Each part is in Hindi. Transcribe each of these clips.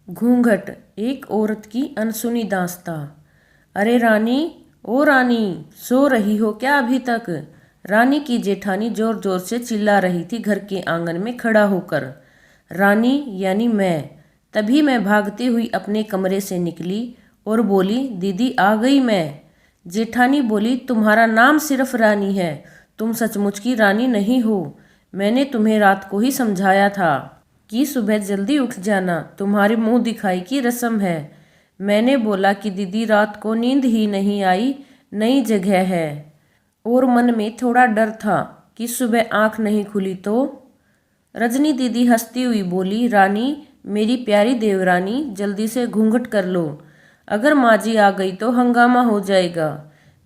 घूंघट, एक औरत की अनसुनी दास्तां। अरे रानी, ओ रानी, सो रही हो क्या अभी तक? रानी की जेठानी जोर जोर से चिल्ला रही थी घर के आंगन में खड़ा होकर। रानी यानी मैं। तभी मैं भागती हुई अपने कमरे से निकली और बोली, दीदी आ गई मैं। जेठानी बोली, तुम्हारा नाम सिर्फ रानी है, तुम सचमुच की रानी नहीं हो। मैंने तुम्हें रात को ही समझाया था कि सुबह जल्दी उठ जाना, तुम्हारे मुंह दिखाई की रस्म है। मैंने बोला कि दीदी रात को नींद ही नहीं आई, नई जगह है। और मन में थोड़ा डर था कि सुबह आंख नहीं खुली तो। रजनी दीदी हंसती हुई बोली, रानी मेरी प्यारी देवरानी, जल्दी से घूंघट कर लो, अगर माँ जी आ गई तो हंगामा हो जाएगा।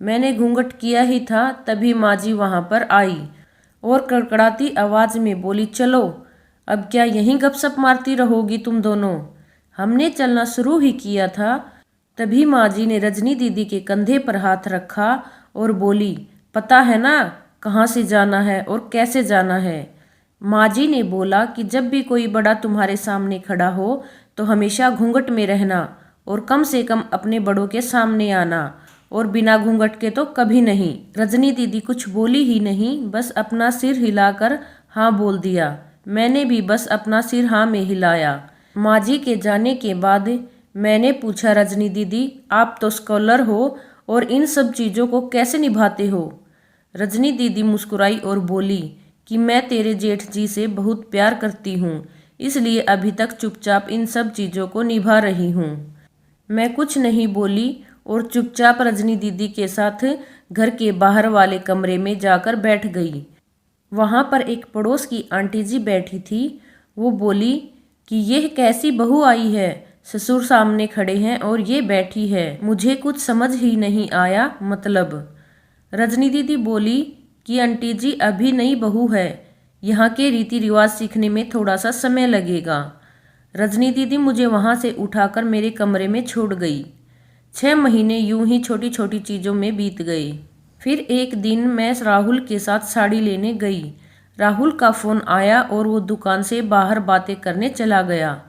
मैंने घूंघट किया ही था तभी माँ जी वहाँ पर आई और कड़कड़ाती आवाज़ में बोली, चलो अब क्या यहीं गपशप मारती रहोगी तुम दोनों? हमने चलना शुरू ही किया था तभी माँ जी ने रजनी दीदी के कंधे पर हाथ रखा और बोली, पता है ना कहाँ से जाना है और कैसे जाना है? माँ जी ने बोला कि जब भी कोई बड़ा तुम्हारे सामने खड़ा हो तो हमेशा घूंघट में रहना और कम से कम अपने बड़ों के सामने आना, और बिना घूंघट के तो कभी नहीं। रजनी दीदी कुछ बोली ही नहीं, बस अपना सिर हिलाकर हाँ बोल दिया। मैंने भी बस अपना सिर हाँ में हिलाया। माँ जी के जाने के बाद मैंने पूछा, रजनी दीदी आप तो स्कॉलर हो और इन सब चीज़ों को कैसे निभाते हो? रजनी दीदी मुस्कुराई और बोली कि मैं तेरे जेठ जी से बहुत प्यार करती हूँ, इसलिए अभी तक चुपचाप इन सब चीज़ों को निभा रही हूँ। मैं कुछ नहीं बोली और चुपचाप रजनी दीदी के साथ घर के बाहर वाले कमरे में जाकर बैठ गई। वहाँ पर एक पड़ोस की आंटी जी बैठी थी। वो बोली कि यह कैसी बहू आई है, ससुर सामने खड़े हैं और ये बैठी है, मुझे कुछ समझ ही नहीं आया मतलब। रजनी दीदी बोली कि आंटी जी अभी नई बहू है, यहाँ के रीति रिवाज सीखने में थोड़ा सा समय लगेगा। रजनी दीदी मुझे वहाँ से उठाकर मेरे कमरे में छोड़ गई। 6 महीने यूं ही छोटी छोटी चीज़ों में बीत गए। फिर एक दिन मैं राहुल के साथ साड़ी लेने गई। राहुल का फ़ोन आया और वो दुकान से बाहर बातें करने चला गया।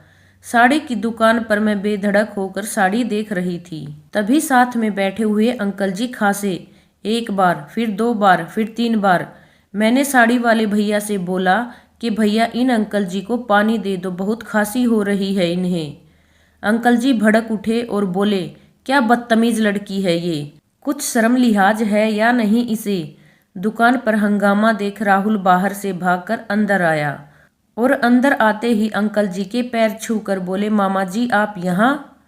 साड़ी की दुकान पर मैं बेधड़क होकर साड़ी देख रही थी। तभी साथ में बैठे हुए अंकल जी खांसे, 1 बार, फिर 2 बार, फिर 3 बार। मैंने साड़ी वाले भैया से बोला कि भैया इन अंकल जी को पानी दे दो, बहुत खांसी हो रही है इन्हें। अंकल जी भड़क उठे और बोले, क्या बदतमीज लड़की है ये, कुछ शर्म लिहाज है या नहीं इसे? दुकान पर हंगामा देख राहुल बाहर से भागकर अंदर आया और अंदर आते ही अंकल जी के पैर छूकर बोले, मामा जी आप यहाँ?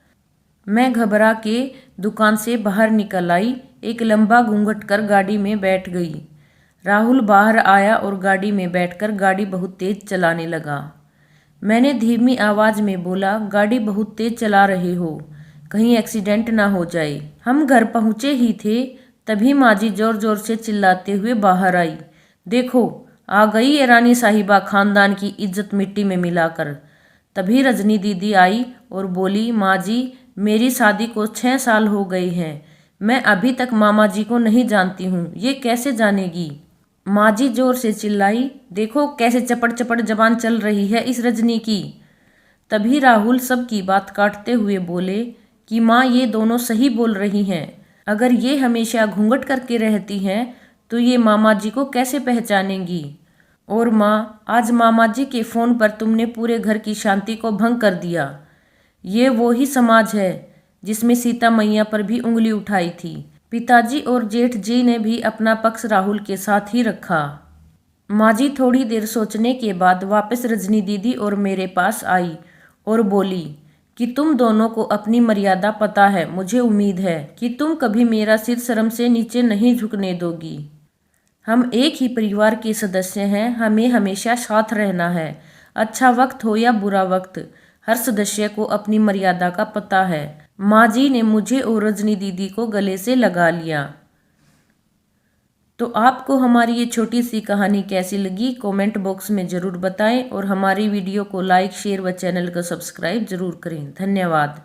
मैं घबरा के दुकान से बाहर निकल आई, एक लंबा घूंघट कर गाड़ी में बैठ गई। राहुल बाहर आया और गाड़ी में बैठकर गाड़ी बहुत तेज चलाने लगा। मैंने धीमी आवाज में बोला, गाड़ी बहुत तेज चला रहे हो, कहीं एक्सीडेंट ना हो जाए। हम घर पहुंचे ही थे तभी माँ जी जोर जोर से चिल्लाते हुए बाहर आई, देखो आ गई ये रानी साहिबा, खानदान की इज्जत मिट्टी में मिलाकर। तभी रजनी दीदी आई और बोली, माँ जी मेरी शादी को 6 साल हो गए हैं, मैं अभी तक मामा जी को नहीं जानती हूँ, ये कैसे जानेगी? माँ जी जोर से चिल्लाई, देखो कैसे चपड़ चपड़ जबान चल रही है इस रजनी की। तभी राहुल सबकी बात काटते हुए बोले कि माँ ये दोनों सही बोल रही हैं, अगर ये हमेशा घूंघट करके रहती हैं तो ये मामा जी को कैसे पहचानेंगी? और माँ आज मामा जी के फ़ोन पर तुमने पूरे घर की शांति को भंग कर दिया। ये वो ही समाज है जिसमें सीता मैया पर भी उंगली उठाई थी। पिताजी और जेठ जी ने भी अपना पक्ष राहुल के साथ ही रखा। माँ जी थोड़ी देर सोचने के बाद वापस रजनी दीदी और मेरे पास आई और बोली कि तुम दोनों को अपनी मर्यादा पता है, मुझे उम्मीद है कि तुम कभी मेरा सिर शर्म से नीचे नहीं झुकने दोगी। हम एक ही परिवार के सदस्य हैं, हमें हमेशा साथ रहना है, अच्छा वक्त हो या बुरा वक्त, हर सदस्य को अपनी मर्यादा का पता है। माँ जी ने मुझे और रजनी दीदी को गले से लगा लिया। तो आपको हमारी ये छोटी सी कहानी कैसी लगी कमेंट बॉक्स में ज़रूर बताएं और हमारी वीडियो को लाइक, शेयर व चैनल को सब्सक्राइब जरूर करें। धन्यवाद।